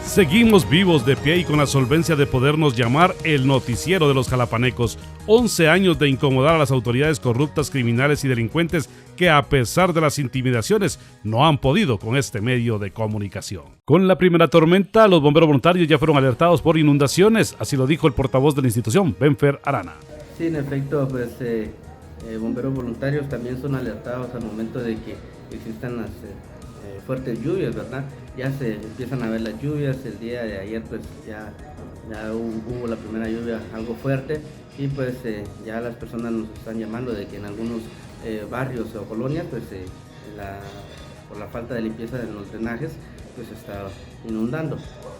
Seguimos vivos, de pie y con la solvencia de podernos llamar el noticiero de los jalapanecos. 11 años de incomodar a las autoridades corruptas, criminales y delincuentes que, a pesar de las intimidaciones, no han podido con este medio de comunicación. Con la primera tormenta, los bomberos voluntarios ya fueron alertados por inundaciones, así lo dijo el portavoz de la institución, Benfer Arana. Sí, en efecto, pues bomberos voluntarios también son alertados al momento de que existan las fuertes lluvias, ¿verdad? Ya se empiezan a ver las lluvias. El día de ayer pues ya hubo la primera lluvia algo fuerte y pues ya las personas nos están llamando de que en algunos barrios o colonias pues por la falta de limpieza de los drenajes pues se está inundando.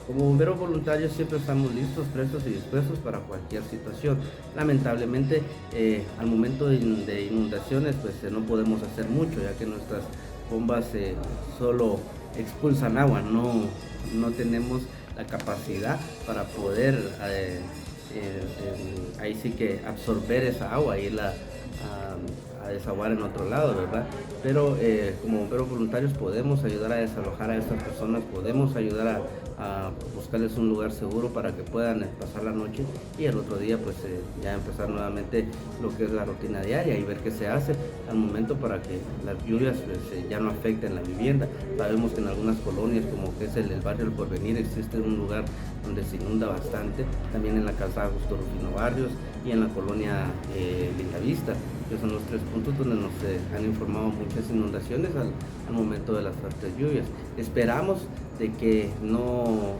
Como bomberos voluntarios siempre estamos listos, prestos y dispuestos para cualquier situación. Lamentablemente al momento de inundaciones pues no podemos hacer mucho, ya que nuestras bombas solo expulsan agua, no tenemos la capacidad para poder ahí sí que absorber esa agua y irla a desaguar en otro lado, ¿verdad? Pero como bomberos voluntarios podemos ayudar a desalojar a estas personas, podemos ayudar a buscarles un lugar seguro para que puedan pasar la noche y el otro día pues ya empezar nuevamente lo que es la rutina diaria y ver qué se hace al momento para que las lluvias pues, ya no afecten la vivienda. Sabemos que en algunas colonias, como que es el barrio El Porvenir, existe un lugar donde se inunda bastante, también en la calzada Justo Rufino Barrios y en la colonia Lindavista, que son los tres puntos donde nos han informado muchas inundaciones al momento de las fuertes lluvias. Esperamos de que no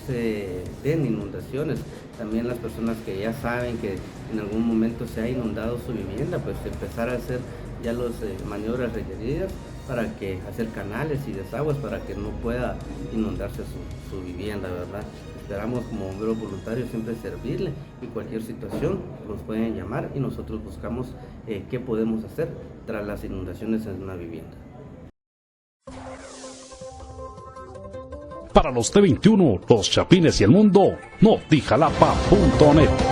se den inundaciones. También las personas que ya saben que en algún momento se ha inundado su vivienda, pues empezar a hacer ya las maniobras requeridas para que hacer canales y desagües para que no pueda inundarse su vivienda, ¿verdad? Esperamos como bomberos voluntarios siempre servirle y cualquier situación nos pueden llamar y nosotros buscamos qué podemos hacer tras las inundaciones en una vivienda. Para los T21, los Chapines y el mundo, notijalapa.net.